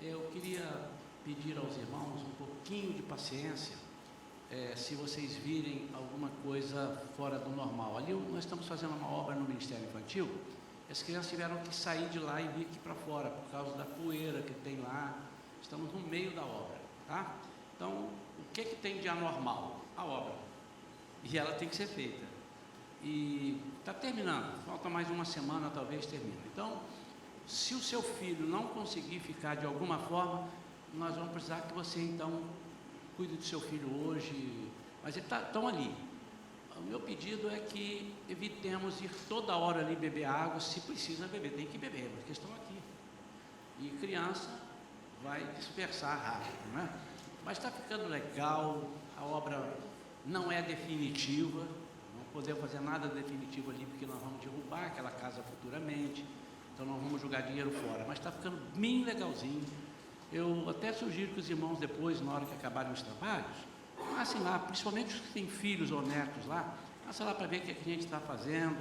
Eu queria pedir aos irmãos um pouquinho de paciência, se vocês virem alguma coisa fora do normal. Ali nós estamos fazendo uma obra no Ministério Infantil, as crianças tiveram que sair de lá e vir aqui para fora, por causa da poeira que tem lá. Estamos no meio da obra, tá? Então, o que tem de anormal? A obra. E ela tem que ser feita. E está terminando, falta mais uma semana, talvez termine. Então, se o seu filho não conseguir ficar de alguma forma, nós vamos precisar que você, então, cuide do seu filho hoje, mas eles estão ali. O meu pedido é que evitemos ir toda hora ali beber água, se precisa beber, tem que beber, porque estão aqui. E criança vai dispersar rápido, né? Mas está ficando legal, a obra não é definitiva, não podemos fazer nada definitivo ali, porque nós vamos derrubar aquela casa futuramente, então não vamos jogar dinheiro fora, mas está ficando bem legalzinho. Eu até sugiro que os irmãos depois, na hora que acabarem os trabalhos, passem lá, principalmente os que têm filhos ou netos lá, passem lá para ver o que a gente está fazendo.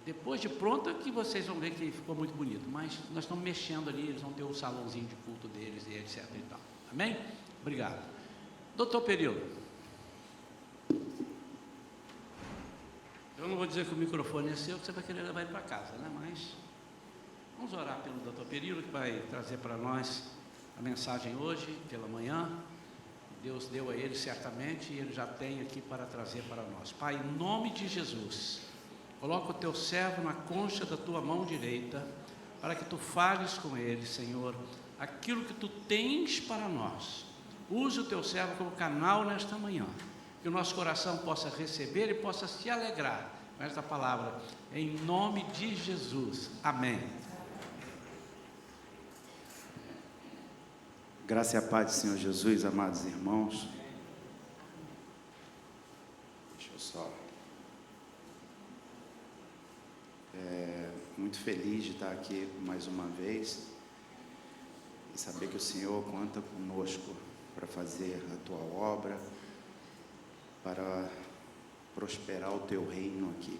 Depois de pronta que vocês vão ver que ficou muito bonito, mas nós estamos mexendo ali, eles vão ter o salãozinho de culto deles e etc e tal. Amém? Obrigado. Doutor Perillo. Eu não vou dizer que o microfone é seu, que você vai querer levar ele para casa, né? Mas vamos orar pelo doutor Perillo, que vai trazer para nós a mensagem hoje, pela manhã. Deus deu a ele certamente, e ele já tem aqui para trazer para nós. Pai, em nome de Jesus, coloca o teu servo na concha da tua mão direita, para que tu fales com ele, Senhor, aquilo que tu tens para nós. Use o teu servo como canal nesta manhã, que o nosso coração possa receber e possa se alegrar com esta palavra, em nome de Jesus. Amém. Graça e a paz do Senhor Jesus, amados irmãos. Deixa eu só. Muito feliz de estar aqui mais uma vez e saber que o Senhor conta conosco para fazer a tua obra, para prosperar o teu reino aqui,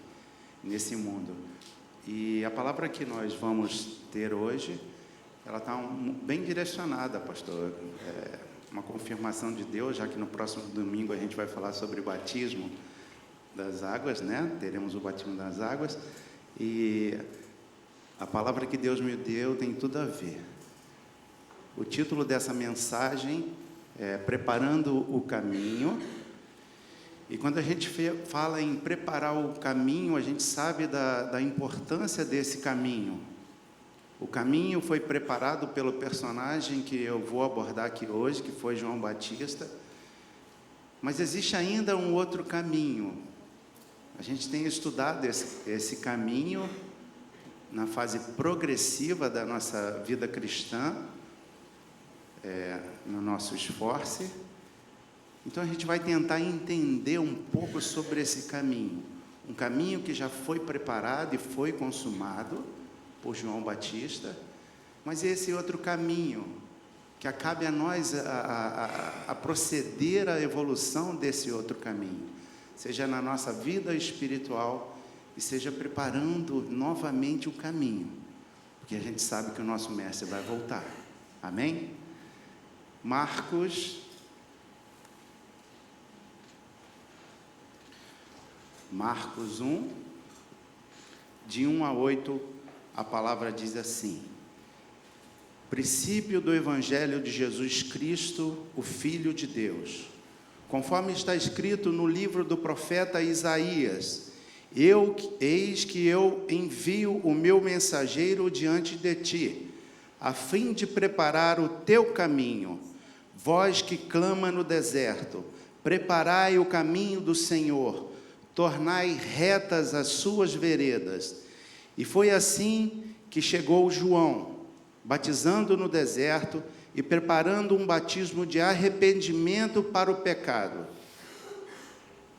nesse mundo. E a palavra que nós vamos ter hoje, ela está bem direcionada, pastor. Uma confirmação de Deus, já que no próximo domingo a gente vai falar sobre o batismo das águas, né? Teremos o batismo das águas. E a palavra que Deus me deu tem tudo a ver. O título dessa mensagem é Preparando o Caminho. E quando a gente fala em preparar o caminho, a gente sabe da importância desse caminho. O caminho foi preparado pelo personagem que eu vou abordar aqui hoje, que foi João Batista. Mas existe ainda um outro caminho. A gente tem estudado esse caminho na fase progressiva da nossa vida cristã, no nosso esforço. Então a gente vai tentar entender um pouco sobre esse caminho. Um caminho que já foi preparado e foi consumado por João Batista, mas esse outro caminho, que cabe a nós a proceder à evolução desse outro caminho, seja na nossa vida espiritual e seja preparando novamente o caminho, porque a gente sabe que o nosso mestre vai voltar. Amém? Marcos 1, de 1 a 8, a palavra diz assim: princípio do Evangelho de Jesus Cristo, o Filho de Deus, conforme está escrito no livro do profeta Isaías: eis que eu envio o meu mensageiro diante de ti, a fim de preparar o teu caminho. Vós que clama no deserto, preparai o caminho do Senhor, tornai retas as suas veredas. E foi assim que chegou João, batizando no deserto e preparando um batismo de arrependimento para o pecado.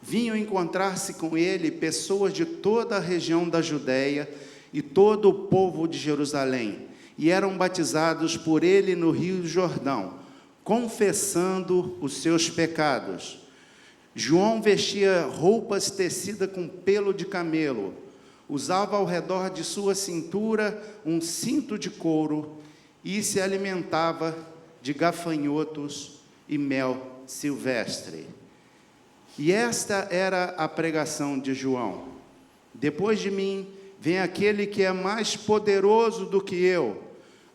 Vinham encontrar-se com ele pessoas de toda a região da Judéia e todo o povo de Jerusalém, e eram batizados por ele no Rio Jordão, confessando os seus pecados. João vestia roupas tecidas com pelo de camelo, usava ao redor de sua cintura um cinto de couro e se alimentava de gafanhotos e mel silvestre. E esta era a pregação de João: depois de mim vem aquele que é mais poderoso do que eu,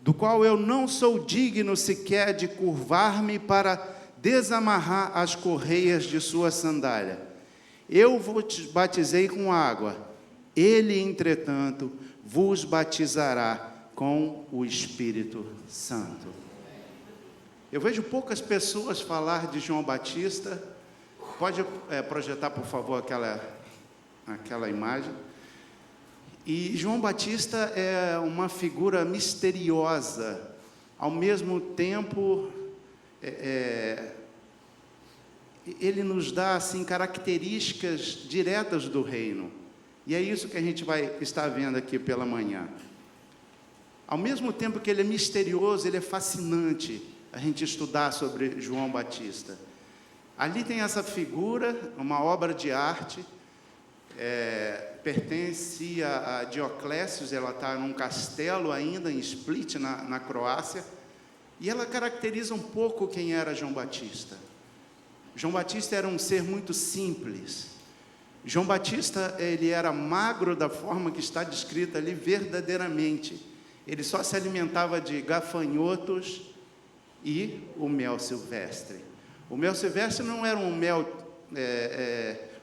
do qual eu não sou digno sequer de curvar-me para desamarrar as correias de sua sandália. Eu vos batizei com água, ele, entretanto, vos batizará com o Espírito Santo. Eu vejo poucas pessoas falar de João Batista. Pode projetar, por favor, aquela imagem. E João Batista é uma figura misteriosa, ao mesmo tempo, ele nos dá assim, características diretas do reino. E é isso que a gente vai estar vendo aqui pela manhã. Ao mesmo tempo que ele é misterioso, ele é fascinante a gente estudar sobre João Batista. Ali tem essa figura, uma obra de arte, pertence a Dioclésios, ela está num castelo ainda, em Split, na Croácia, e ela caracteriza um pouco quem era João Batista. João Batista era um ser muito simples. João Batista, ele era magro da forma que está descrita ali, verdadeiramente. Ele só se alimentava de gafanhotos e o mel silvestre. O mel silvestre não era um mel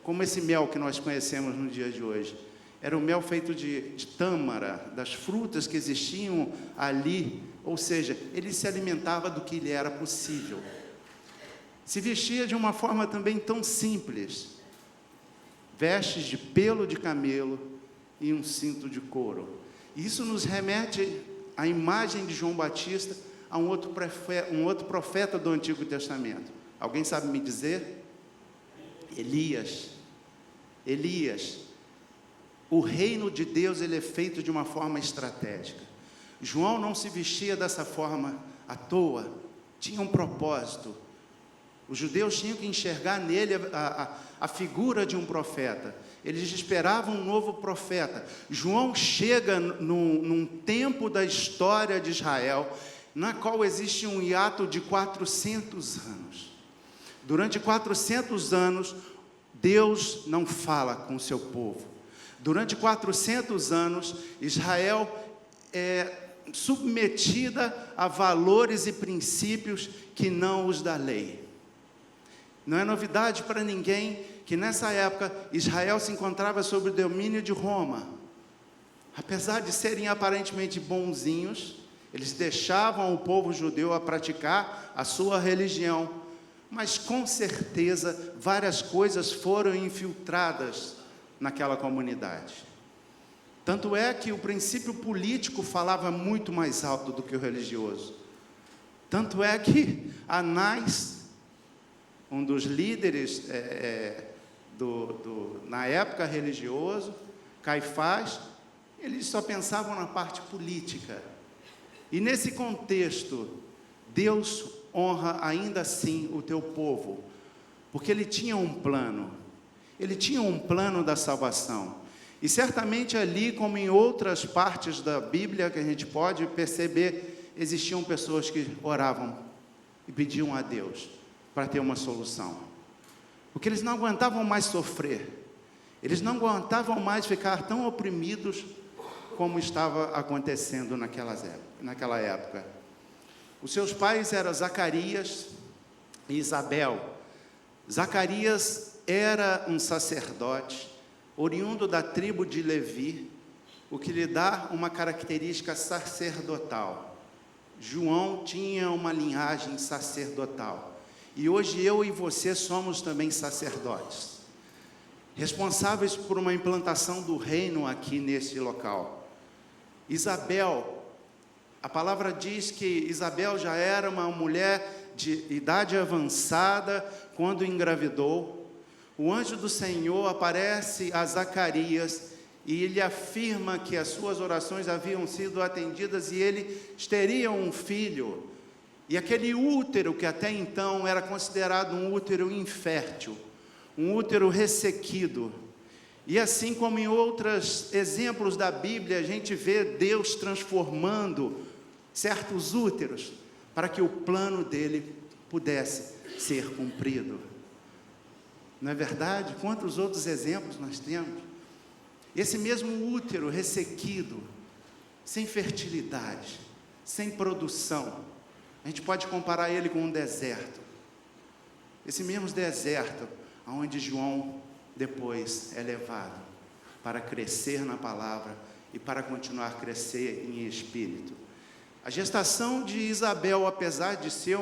como esse mel que nós conhecemos no dia de hoje. Era um mel feito de tâmara, das frutas que existiam ali. Ou seja, ele se alimentava do que lhe era possível. Se vestia de uma forma também tão simples. Vestes de pelo de camelo e um cinto de couro. Isso nos remete à imagem de João Batista, a um outro profeta do Antigo Testamento. Alguém sabe me dizer? Elias. O reino de Deus, ele é feito de uma forma estratégica. João não se vestia dessa forma à toa, tinha um propósito. Os judeus tinham que enxergar nele a figura de um profeta. Eles esperavam um novo profeta. João chega num tempo da história de Israel, na qual existe um hiato de 400 anos. Durante 400 anos, Deus não fala com o seu povo. Durante 400 anos, Israel é submetida a valores e princípios que não os da lei. Não é novidade para ninguém que nessa época Israel se encontrava sob o domínio de Roma. Apesar de serem aparentemente bonzinhos, eles deixavam o povo judeu a praticar a sua religião, mas com certeza várias coisas foram infiltradas naquela comunidade. Tanto é que o princípio político falava muito mais alto do que o religioso. Tanto é que Anás, um dos líderes na época religioso, Caifás, eles só pensavam na parte política. E nesse contexto, Deus honra ainda assim o teu povo, porque Ele tinha um plano. Ele tinha um plano da salvação. E certamente ali, como em outras partes da Bíblia que a gente pode perceber, existiam pessoas que oravam e pediam a Deus para ter uma solução, porque eles não aguentavam mais sofrer, eles não aguentavam mais ficar tão oprimidos como estava acontecendo naquela época. Os seus pais eram Zacarias e Isabel. Zacarias era um sacerdote, oriundo da tribo de Levi, o que lhe dá uma característica sacerdotal. João tinha uma linhagem sacerdotal. E hoje eu e você somos também sacerdotes, responsáveis por uma implantação do reino aqui nesse local. Isabel, a palavra diz que Isabel já era uma mulher de idade avançada quando engravidou. O anjo do Senhor aparece a Zacarias e ele afirma que as suas orações haviam sido atendidas e ele teria um filho. E aquele útero, que até então era considerado um útero infértil, um útero ressequido, e assim como em outros exemplos da Bíblia, a gente vê Deus transformando certos úteros, para que o plano dele pudesse ser cumprido. Não é verdade? Quantos outros exemplos nós temos? Esse mesmo útero ressequido, sem fertilidade, sem produção, a gente pode comparar ele com um deserto. Esse mesmo deserto, onde João depois é levado para crescer na palavra e para continuar a crescer em espírito. A gestação de Isabel, apesar de ser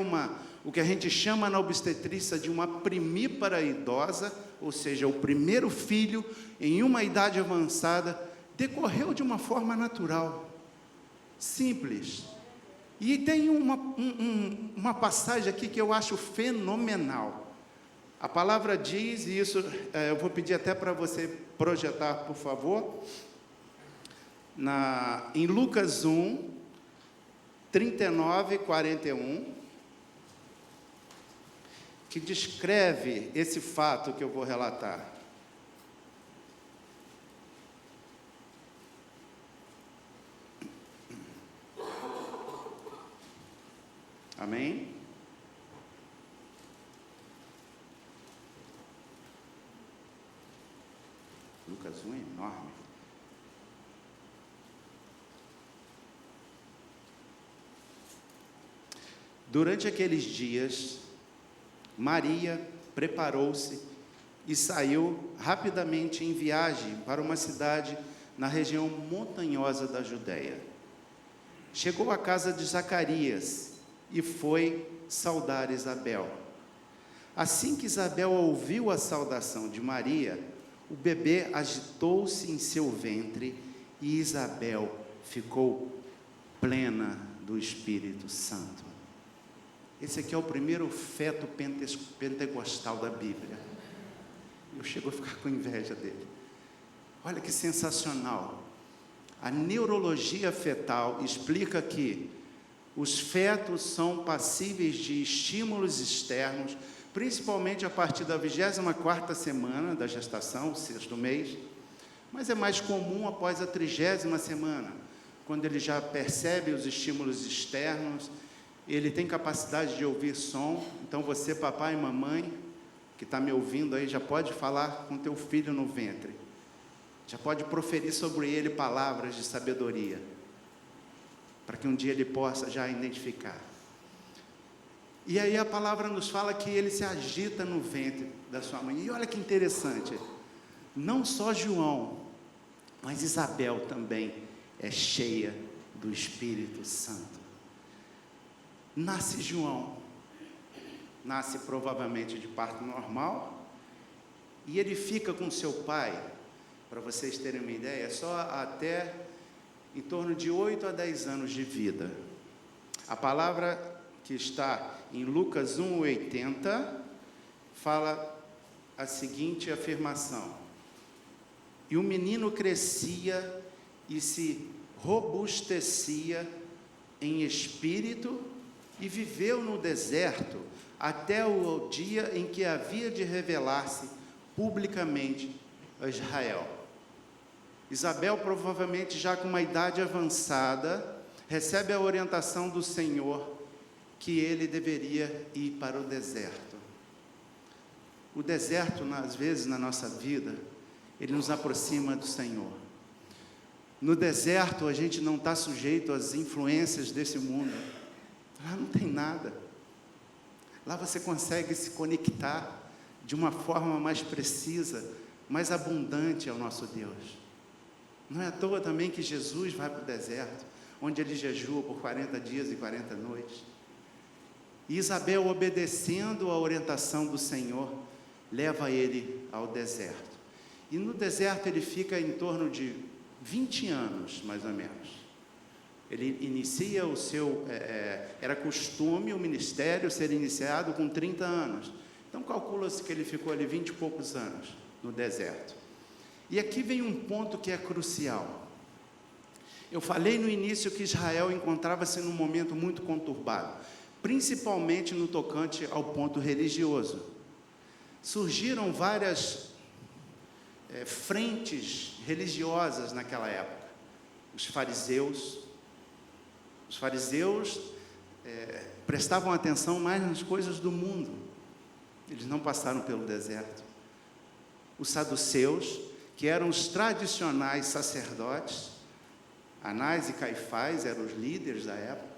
o que a gente chama na obstetrícia de uma primípara idosa, ou seja, o primeiro filho em uma idade avançada, decorreu de uma forma natural, simples. E tem uma passagem aqui que eu acho fenomenal. A palavra diz, e isso eu vou pedir até para você projetar, por favor, em Lucas 1, 39 e 41, que descreve esse fato que eu vou relatar. Amém? Lucas 1 é enorme. Durante aqueles dias, Maria preparou-se e saiu rapidamente em viagem para uma cidade na região montanhosa da Judéia. Chegou à casa de Zacarias e foi saudar Isabel. Assim que Isabel ouviu a saudação de Maria, o bebê agitou-se em seu ventre e Isabel ficou plena do Espírito Santo. Esse aqui é o primeiro feto pentecostal da Bíblia. Eu chego a ficar com inveja dele. Olha que sensacional. A neurologia fetal explica que os fetos são passíveis de estímulos externos, principalmente a partir da 24ª semana da gestação, o 6º mês, mas é mais comum após a 30ª semana, quando ele já percebe os estímulos externos, ele tem capacidade de ouvir som. Então você, papai e mamãe, que está me ouvindo aí, já pode falar com teu filho no ventre, já pode proferir sobre ele palavras de sabedoria, para que um dia ele possa já identificar. E aí a palavra nos fala que ele se agita no ventre da sua mãe. E olha que interessante, não só João, mas Isabel também é cheia do Espírito Santo. Nasce João, nasce provavelmente de parto normal, e ele fica com seu pai, para vocês terem uma ideia, só até em torno de 8 a 10 anos de vida. A palavra que está em Lucas 1:80 fala a seguinte afirmação: e o menino crescia e se robustecia em espírito e viveu no deserto até o dia em que havia de revelar-se publicamente a Israel. Isabel, provavelmente já com uma idade avançada, recebe a orientação do Senhor que ele deveria ir para o deserto. O deserto, às vezes, na nossa vida, ele nos aproxima do Senhor. No deserto, a gente não está sujeito às influências desse mundo. Lá não tem nada. Lá você consegue se conectar de uma forma mais precisa, mais abundante ao nosso Deus. Não é à toa também que Jesus vai para o deserto, onde ele jejua por 40 dias e 40 noites. E Isabel, obedecendo a orientação do Senhor, leva ele ao deserto. E no deserto ele fica em torno de 20 anos, mais ou menos. Ele inicia o seu... era costume o ministério ser iniciado com 30 anos. Então calcula-se que ele ficou ali 20 e poucos anos no deserto. E aqui vem um ponto que é crucial. Eu falei no início que Israel encontrava-se num momento muito conturbado, principalmente no tocante ao ponto religioso. Surgiram várias frentes religiosas naquela época. Os fariseus, Os fariseus prestavam atenção mais nas coisas do mundo. Eles não passaram pelo deserto. Os saduceus, que eram os tradicionais sacerdotes, Anás e Caifás eram os líderes da época,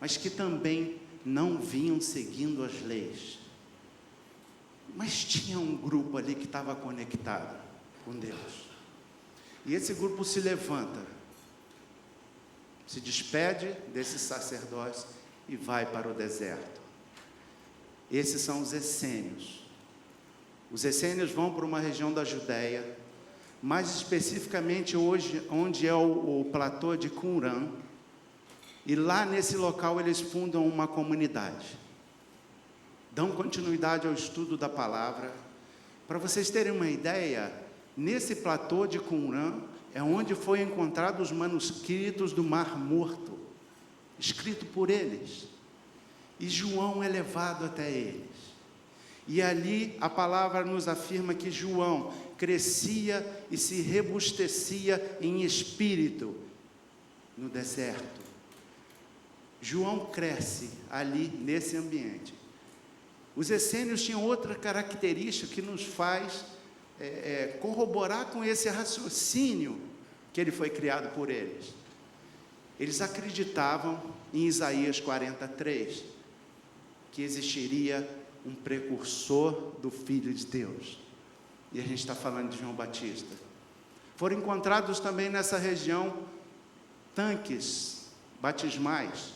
mas que também não vinham seguindo as leis. Mas tinha um grupo ali que estava conectado com Deus. E esse grupo se levanta, se despede desses sacerdotes e vai para o deserto. Esses são os essênios. Os essênios vão para uma região da Judéia, mais especificamente hoje, onde é o platô de Qumran, e lá nesse local eles fundam uma comunidade. Dão continuidade ao estudo da palavra. Para vocês terem uma ideia, nesse platô de Qumran é onde foi encontrado os manuscritos do Mar Morto, escrito por eles. E João é levado até eles. E ali a palavra nos afirma que João crescia e se robustecia em espírito no deserto. João cresce ali nesse ambiente. Os essênios tinham outra característica que nos faz corroborar com esse raciocínio que ele foi criado por eles. Eles acreditavam em Isaías 43, que existiria um precursor do Filho de Deus. E a gente está falando de João Batista. Foram encontrados também nessa região tanques batismais,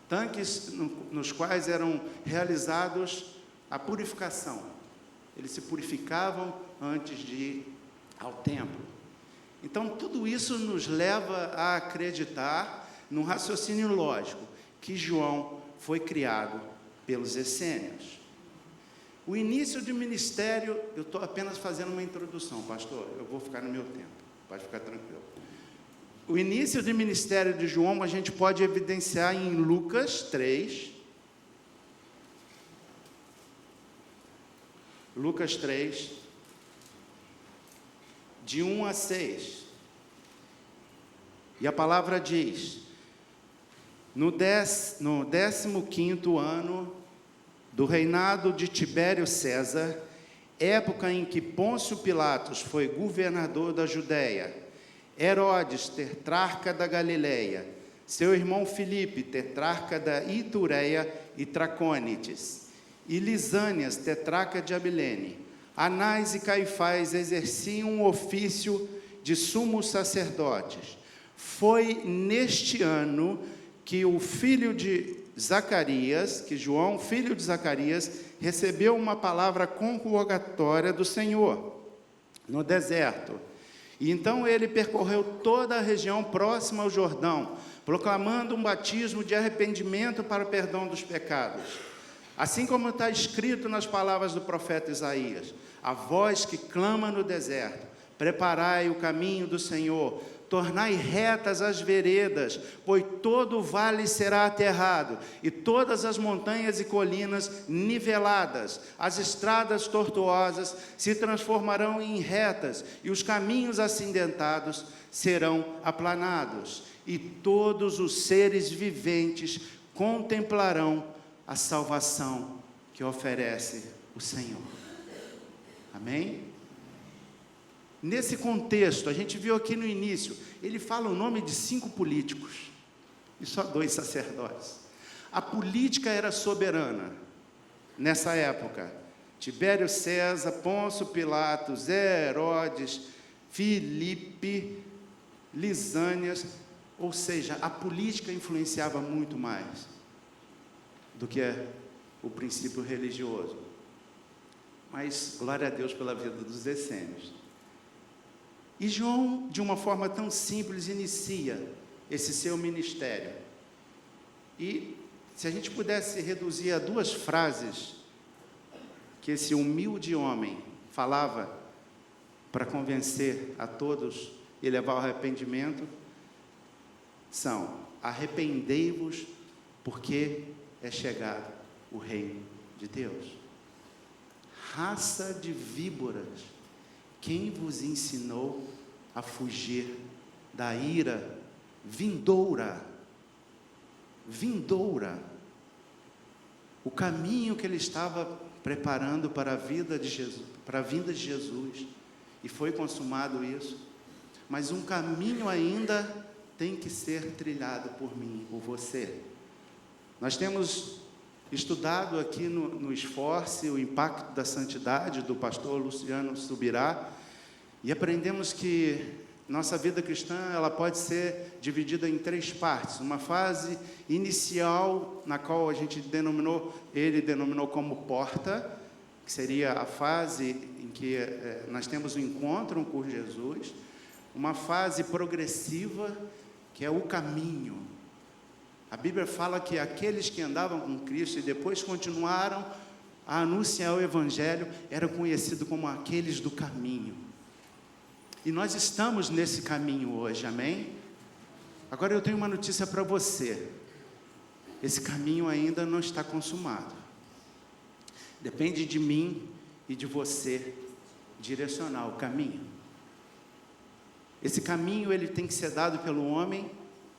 tanques nos quais eram realizados a purificação. Eles se purificavam antes de ir ao templo. Então, tudo isso nos leva a acreditar num raciocínio lógico, que João foi criado pelos essênios. O início de ministério, eu estou apenas fazendo uma introdução, pastor, eu vou ficar no meu tempo, pode ficar tranquilo. O início de ministério de João a gente pode evidenciar em Lucas 3. Lucas 3, de 1 a 6. E a palavra diz: no 15º ano do reinado de Tibério César, época em que Pôncio Pilatos foi governador da Judéia, Herodes, tetrarca da Galileia, seu irmão Filipe, tetrarca da Itureia e Tracônites, e Lisânias, tetrarca de Abilene, Anás e Caifás exerciam um ofício de sumos sacerdotes. Foi neste ano que o filho de Zacarias, que João, filho de Zacarias, recebeu uma palavra convocatória do Senhor, no deserto. E então ele percorreu toda a região próxima ao Jordão, proclamando um batismo de arrependimento para o perdão dos pecados. Assim como está escrito nas palavras do profeta Isaías: a voz que clama no deserto, preparai o caminho do Senhor, tornai retas as veredas, pois todo o vale será aterrado, e todas as montanhas e colinas niveladas, as estradas tortuosas se transformarão em retas, e os caminhos acidentados serão aplanados, e todos os seres viventes contemplarão a salvação que oferece o Senhor. Amém? Nesse contexto, a gente viu aqui no início, ele fala o nome de 5 políticos e só 2 sacerdotes. A política era soberana nessa época. Tibério César, Pôncio Pilatos, Herodes, Filipe, Lisânias, ou seja, a política influenciava muito mais do que o princípio religioso. Mas glória a Deus pela vida dos essênios. E João, de uma forma tão simples, inicia esse seu ministério. E se a gente pudesse reduzir a 2 frases que esse humilde homem falava para convencer a todos e levar ao arrependimento, são: arrependei-vos, porque é chegado o reino de Deus. Raça de víboras, quem vos ensinou a fugir da ira vindoura? vindoura, o caminho que ele estava preparando para a vida de Jesus, para a vinda de Jesus, e foi consumado isso, mas um caminho ainda tem que ser trilhado por mim, por você. Nós temos estudado aqui no Esforce o impacto da santidade do pastor Luciano Subirá, e aprendemos que nossa vida cristã, ela pode ser dividida em 3 partes. Uma fase inicial, na qual ele denominou como porta, que seria a fase em que nós temos o encontro com Jesus. Uma fase progressiva, que é o caminho. A Bíblia fala que aqueles que andavam com Cristo e depois continuaram a anunciar o Evangelho, eram conhecidos como aqueles do caminho. E nós estamos nesse caminho hoje, amém? Agora eu tenho uma notícia para você. Esse caminho ainda não está consumado. Depende de mim e de você direcionar o caminho. Esse caminho, ele tem que ser dado pelo homem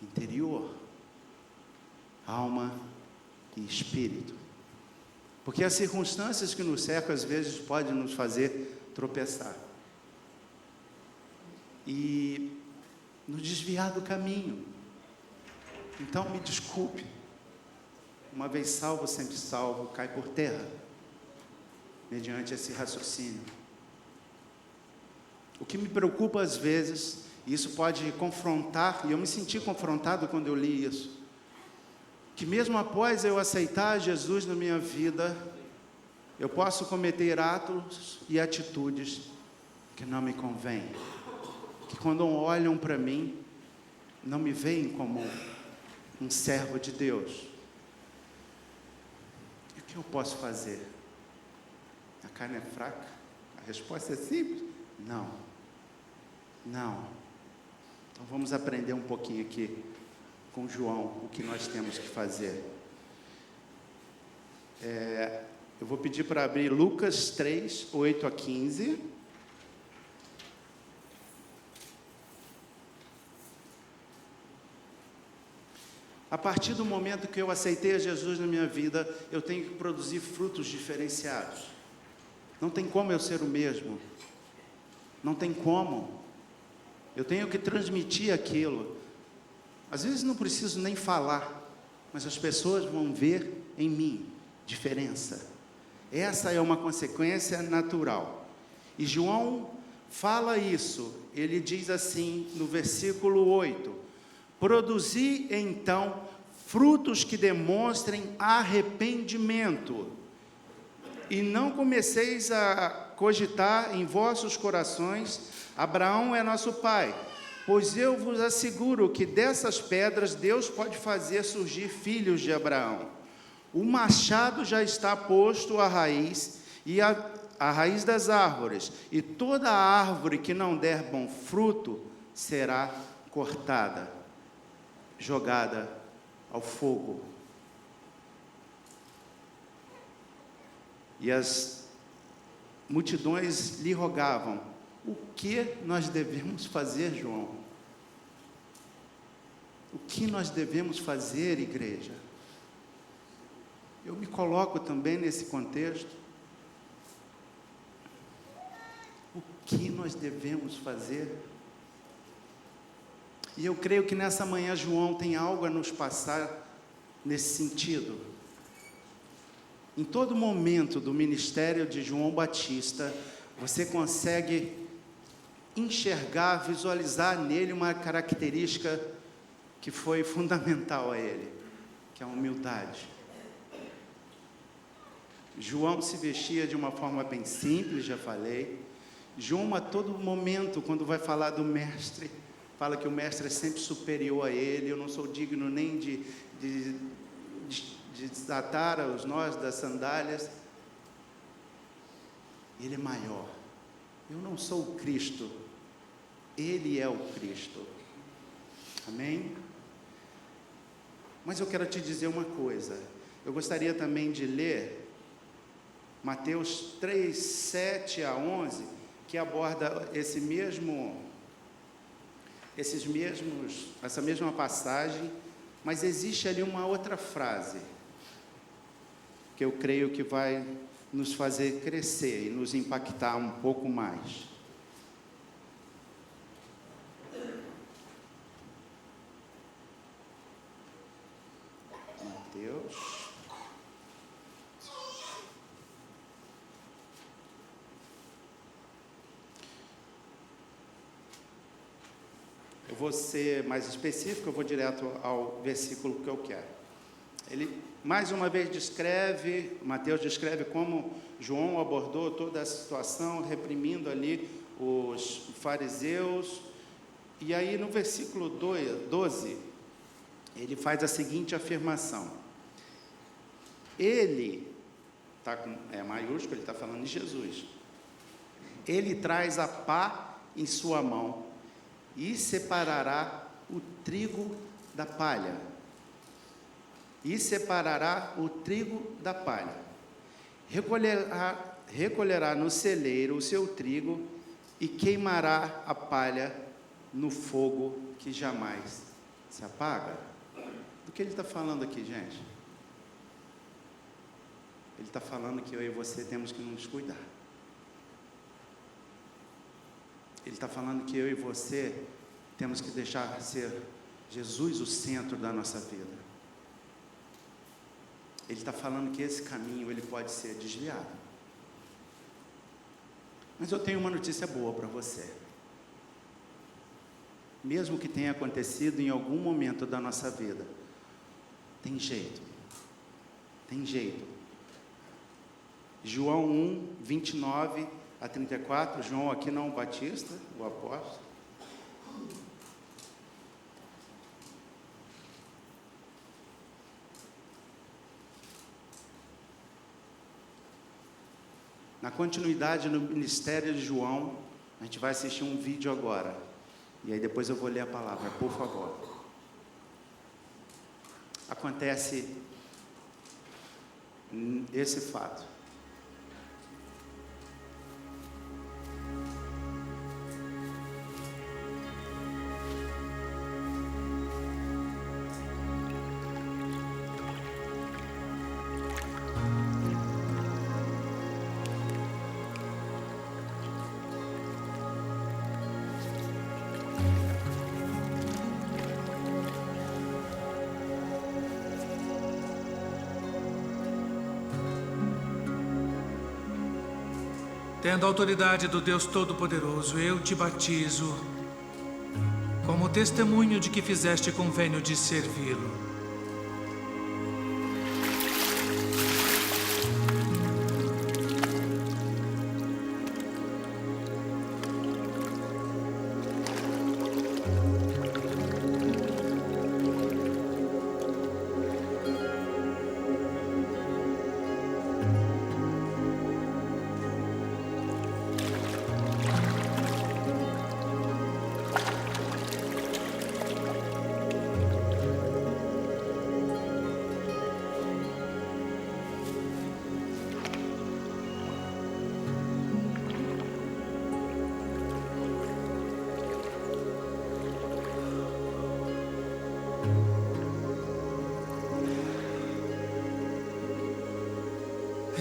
interior, alma e espírito. Porque as circunstâncias que nos cercam, às vezes, podem nos fazer tropeçar e nos desviar do caminho. Então, me desculpe, uma vez salvo, sempre salvo, cai por terra, mediante esse raciocínio. O que me preocupa às vezes, e isso pode confrontar, e eu me senti confrontado quando eu li isso, que mesmo após eu aceitar Jesus na minha vida, eu posso cometer atos e atitudes que não me convêm, que quando olham para mim, não me veem como um servo de Deus. E o que eu posso fazer? A carne é fraca? A resposta é simples? Não. Não. Então vamos aprender um pouquinho aqui com João, o que nós temos que fazer. Eu vou pedir para abrir Lucas 3, 8 a 15. A partir do momento que eu aceitei a Jesus na minha vida, eu tenho que produzir frutos diferenciados. Não tem como eu ser o mesmo. Não tem como. Eu tenho que transmitir aquilo. Às vezes não preciso nem falar, mas as pessoas vão ver em mim diferença. Essa é uma consequência natural. E João fala isso. Ele diz assim no versículo 8: produzi então frutos que demonstrem arrependimento, e não comeceis a cogitar em vossos corações: Abraão é nosso pai, pois eu vos asseguro que dessas pedras Deus pode fazer surgir filhos de Abraão. O machado já está posto à raiz, e a raiz das árvores, e toda árvore que não der bom fruto será cortada, jogada ao fogo. E as multidões lhe rogavam: o que nós devemos fazer, João? O que nós devemos fazer, igreja? Eu me coloco também nesse contexto. O que nós devemos fazer? E eu creio que nessa manhã João tem algo a nos passar nesse sentido. Em todo momento do ministério de João Batista, você consegue enxergar, visualizar nele uma característica que foi fundamental a ele, que é a humildade. João se vestia de uma forma bem simples, já falei. João, a todo momento, quando vai falar do mestre, fala que o mestre é sempre superior a ele. Eu não sou digno nem de desatar os nós das sandálias. Ele é maior. Eu não sou o Cristo, ele é o Cristo. Amém? Mas eu quero te dizer uma coisa. Eu gostaria também de ler Mateus 3, 7 a 11, que aborda essa mesma passagem, Mas existe ali uma outra frase que eu creio que vai nos fazer crescer e nos impactar um pouco mais. Mateus. Eu vou ser mais específico, eu vou direto ao versículo que eu quero. Ele, mais uma vez, Mateus descreve como João abordou toda a situação, reprimindo ali os fariseus. E aí, no versículo 12, ele faz a seguinte afirmação. Ele, está com maiúsculo, ele está falando de Jesus. Ele traz a pá em sua mão e separará o trigo da palha. E separará o trigo da palha. Recolherá no celeiro o seu trigo e queimará a palha no fogo que jamais se apaga. Do que ele está falando aqui, gente? Ele está falando que eu e você temos que nos cuidar. Ele está falando que eu e você temos que deixar ser Jesus o centro da nossa vida. Ele está falando que esse caminho ele pode ser desviado. Mas eu tenho uma notícia boa para você. Mesmo que tenha acontecido em algum momento da nossa vida, tem jeito. Tem jeito. João 1, 29 a 34, João aqui não o Batista, o apóstolo. Na continuidade no ministério de João, a gente vai assistir um vídeo agora. E aí depois eu vou ler a palavra, por favor. Acontece esse fato. Tendo a autoridade do Deus Todo-Poderoso, eu te batizo, como testemunho de que fizeste convênio de servi-lo.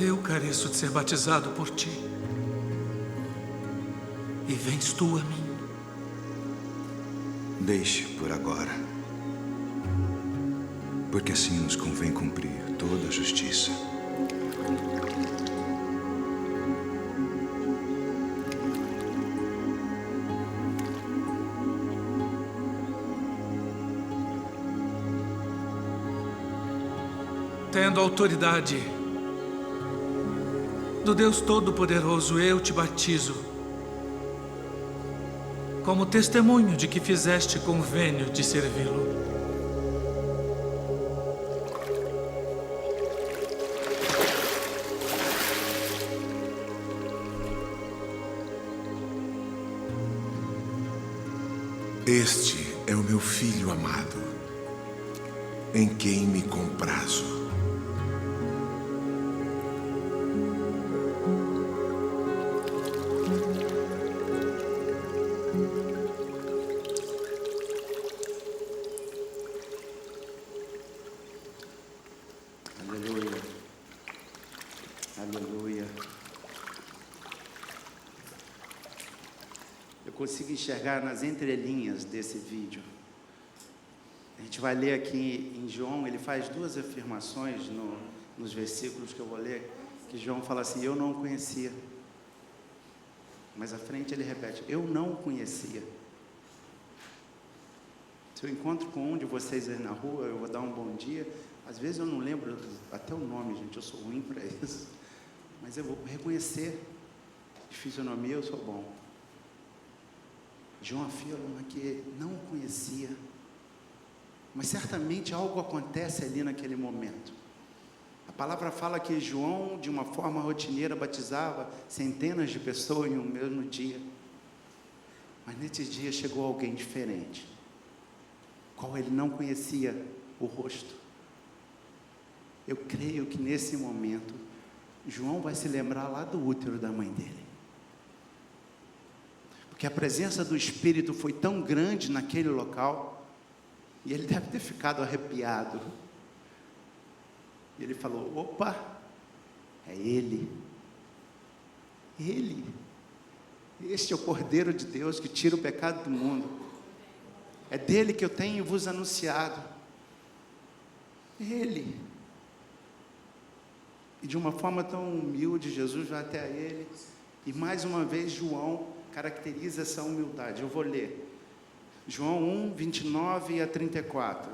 Eu careço de ser batizado por ti. E vens tu a mim. Deixe por agora, porque assim nos convém cumprir toda a justiça. Tendo autoridade do Deus Todo-Poderoso, eu te batizo, como testemunho de que fizeste convênio de servi-lo. Este é o meu filho amado, em quem me comprazo. consiga enxergar nas entrelinhas desse vídeo. A gente vai ler aqui em João, ele faz duas afirmações nos versículos que eu vou ler, que João fala assim: eu não o conhecia. Mas à frente ele repete: eu não o conhecia. Se eu encontro com um de vocês aí na rua, eu vou dar um bom dia. Às vezes eu não lembro até o nome, gente, eu sou ruim para isso. Mas eu vou reconhecer. De fisionomia eu sou bom. João afirma que não o conhecia. Mas certamente algo acontece ali naquele momento. A palavra fala que João, de uma forma rotineira, batizava centenas de pessoas em um mesmo dia. Mas nesse dia chegou alguém diferente, qual ele não conhecia o rosto. Eu creio que nesse momento, João vai se lembrar lá do útero da mãe dele. Porque a presença do Espírito foi tão grande naquele local, e ele deve ter ficado arrepiado. E ele falou: opa, é ele. Ele. Este é o Cordeiro de Deus que tira o pecado do mundo. É dele que eu tenho vos anunciado. Ele. E de uma forma tão humilde, Jesus vai até a ele. E mais uma vez João caracteriza essa humildade. Eu vou ler. João 1, 29 a 34.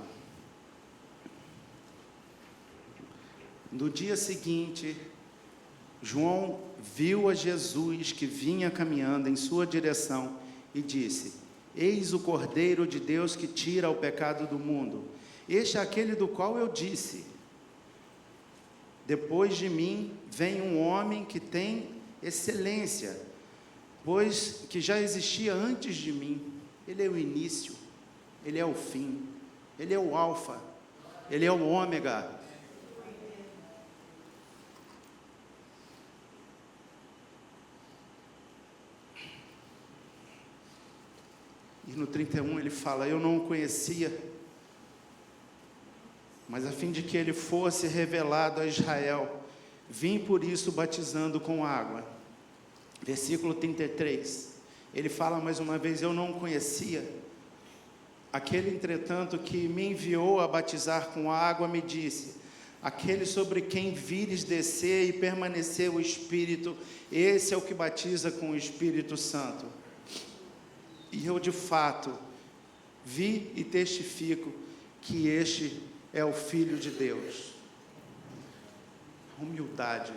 No dia seguinte, João viu a Jesus que vinha caminhando em sua direção e disse: eis o Cordeiro de Deus que tira o pecado do mundo. Este é aquele do qual eu disse: depois de mim vem um homem que tem excelência, pois que já existia antes de mim. Ele é o início, ele é o fim, ele é o alfa, ele é o ômega. E no 31 ele fala: eu não o conhecia, mas a fim de que ele fosse revelado a Israel, vim por isso batizando com água. Versículo 33, ele fala mais uma vez: eu não o conhecia. Aquele, entretanto, que me enviou a batizar com água, me disse: aquele sobre quem vires descer e permanecer o Espírito, esse é o que batiza com o Espírito Santo. E eu, de fato, vi e testifico que este é o Filho de Deus. Humildade.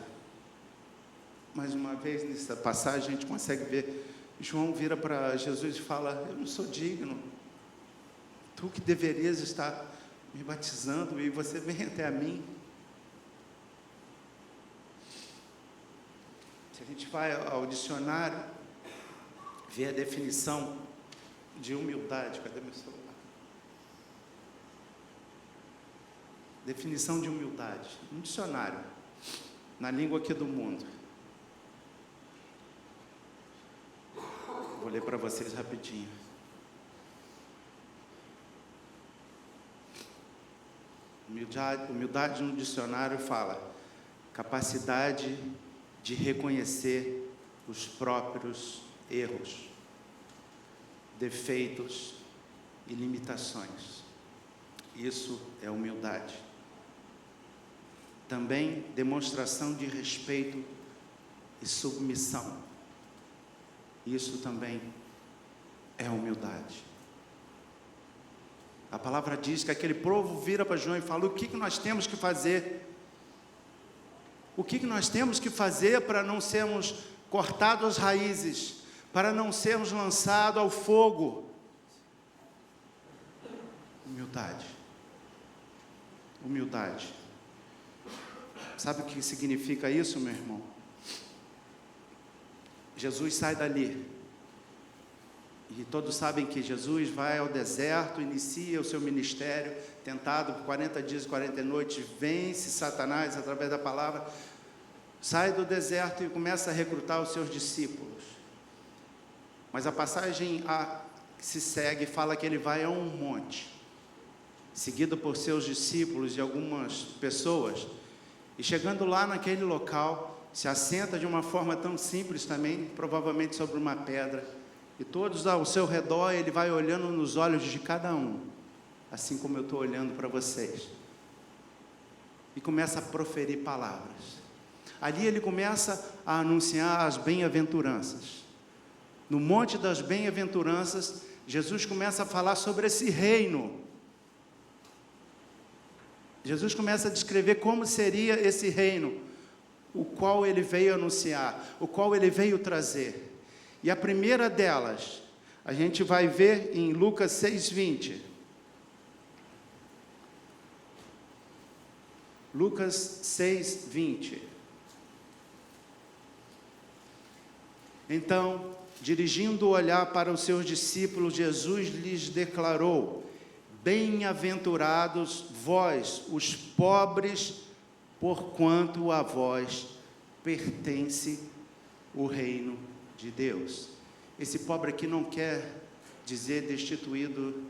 Mais uma vez, nessa passagem, a gente consegue ver, João vira para Jesus e fala: eu não sou digno. Tu que deverias estar me batizando, e você vem até a mim. Se a gente vai ao dicionário, vê a definição de humildade. Cadê meu celular? Definição de humildade, um dicionário, na língua aqui do mundo. Vou ler para vocês rapidinho. Humildade no dicionário fala: capacidade de reconhecer os próprios erros, defeitos e limitações. Isso é humildade. Também demonstração de respeito e submissão. Isso também é humildade. A palavra diz que aquele povo vira para João e fala: o que nós temos que fazer? O que nós temos que fazer para não sermos cortados às raízes, para não sermos lançados ao fogo? Humildade. Humildade. Sabe o que significa isso, meu irmão? Jesus sai dali, e todos sabem que Jesus vai ao deserto, inicia o seu ministério, tentado por 40 dias e 40 noites, vence Satanás através da palavra, sai do deserto e começa a recrutar os seus discípulos. Mas a passagem que se segue fala que ele vai a um monte, seguido por seus discípulos e algumas pessoas, e chegando lá naquele local, se assenta de uma forma tão simples também, provavelmente sobre uma pedra, E todos ao seu redor, Ele vai olhando nos olhos de cada um, assim como eu estou olhando para vocês. E começa a proferir palavras. Ali Ele começa a anunciar as bem-aventuranças. No Monte das Bem-aventuranças, Jesus começa a falar sobre esse reino. Jesus começa a descrever como seria esse reino, o qual Ele veio anunciar, o qual Ele veio trazer. E a primeira delas, a gente vai ver em Lucas 6:20. Lucas 6:20. Então, dirigindo o olhar para os seus discípulos, Jesus lhes declarou: bem-aventurados vós, os pobres, porquanto a vós pertence o reino de Deus. Esse pobre aqui não quer dizer destituído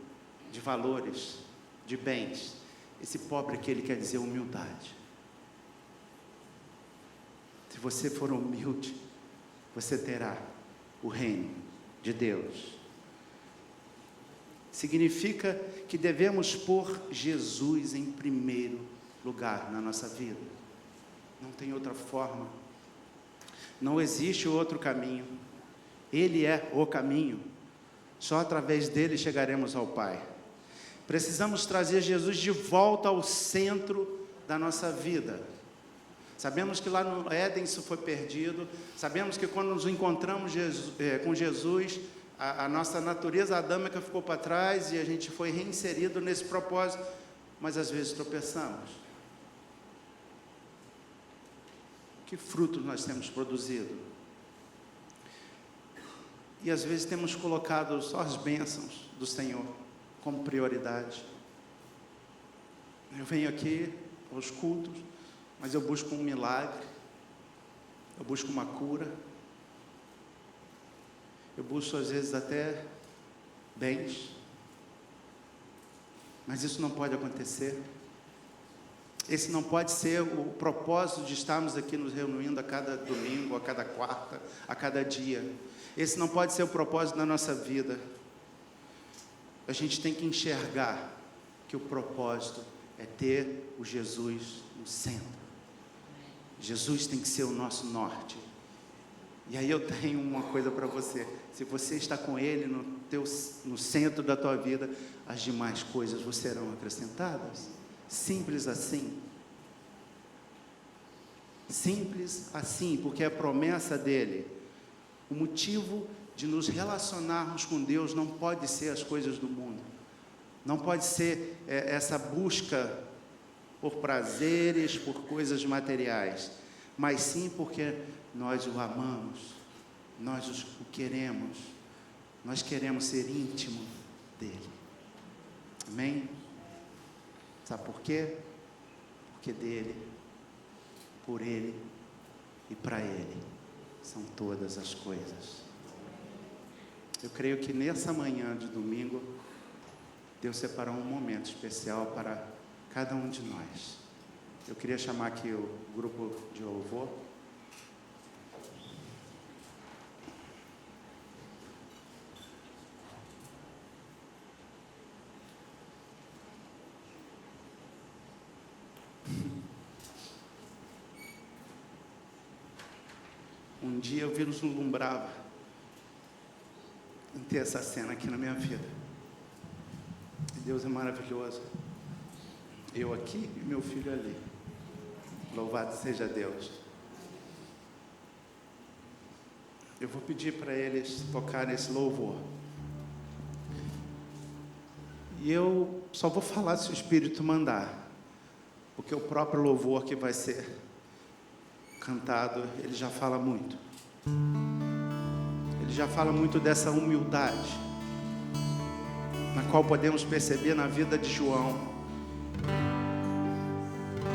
de valores, de bens. Esse pobre aqui, ele quer dizer humildade. Se você for humilde, você terá o reino de Deus. Significa que devemos pôr Jesus em primeiro lugar na nossa vida. Não tem outra forma. Não existe outro caminho. Ele é o caminho. Só através dele chegaremos ao Pai. Precisamos trazer Jesus de volta ao centro da nossa vida. Sabemos que lá no Éden isso foi perdido. Sabemos que quando nos encontramos com Jesus, a nossa natureza adâmica ficou para trás e a gente foi reinserido nesse propósito, mas às vezes tropeçamos. Que frutos nós temos produzido? E às vezes temos colocado só as bênçãos do Senhor como prioridade. Eu venho aqui aos cultos, mas eu busco um milagre, eu busco uma cura, eu busco às vezes até bens, mas isso não pode acontecer. Esse não pode ser o propósito de estarmos aqui nos reunindo a cada domingo, a cada quarta, a cada dia. Esse não pode ser o propósito da nossa vida. A gente tem que enxergar que o propósito é ter o Jesus no centro. Jesus tem que ser o nosso norte. E aí eu tenho uma coisa para você. Se você está com Ele no centro da tua vida, as demais coisas vos serão acrescentadas. Simples assim. Simples assim, porque é a promessa dele. O motivo de nos relacionarmos com Deus não pode ser as coisas do mundo. Não pode ser essa busca por prazeres, por coisas materiais, mas sim porque nós o amamos, nós o queremos, nós queremos ser íntimo dele. Amém? Sabe por quê? Porque dele, por ele e para ele são todas as coisas. Eu creio que nessa manhã de domingo, Deus separou um momento especial para cada um de nós. Eu queria chamar aqui o grupo de louvor. Um dia eu vislumbrava em ter essa cena aqui na minha vida. E Deus é maravilhoso. Eu aqui e meu filho ali. Louvado seja Deus. Eu vou pedir para eles tocarem esse louvor. E eu só vou falar se o Espírito mandar. Porque o próprio louvor que vai ser cantado, ele já fala muito. Ele já fala muito dessa humildade, na qual podemos perceber na vida de João,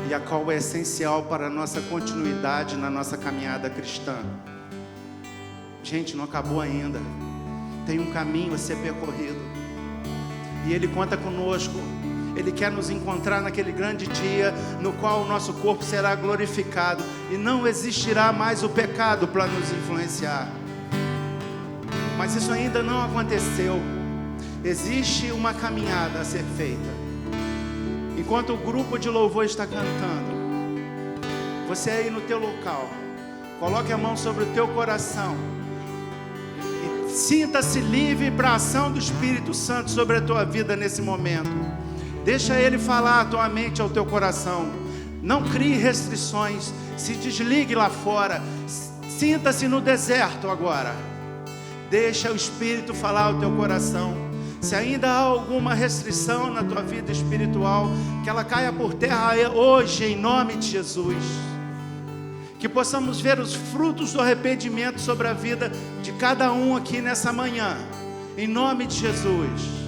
e a qual é essencial para a nossa continuidade na nossa caminhada cristã. Gente, não acabou ainda. Tem um caminho a ser percorrido. E Ele conta conosco. Ele quer nos encontrar naquele grande dia no qual o nosso corpo será glorificado e não existirá mais o pecado para nos influenciar. mas isso ainda não aconteceu. Existe uma caminhada a ser feita. Enquanto o grupo de louvor está cantando, você aí no teu local, coloque a mão sobre o teu coração e sinta-se livre para a ação do Espírito Santo sobre a tua vida nesse momento. Deixa Ele falar a tua mente, ao teu coração. Não crie restrições. Se desligue lá fora. Sinta-se no deserto agora. Deixa o Espírito falar ao teu coração. Se ainda há alguma restrição na tua vida espiritual, que ela caia por terra hoje, em nome de Jesus. Que possamos ver os frutos do arrependimento sobre a vida de cada um aqui nessa manhã, em nome de Jesus.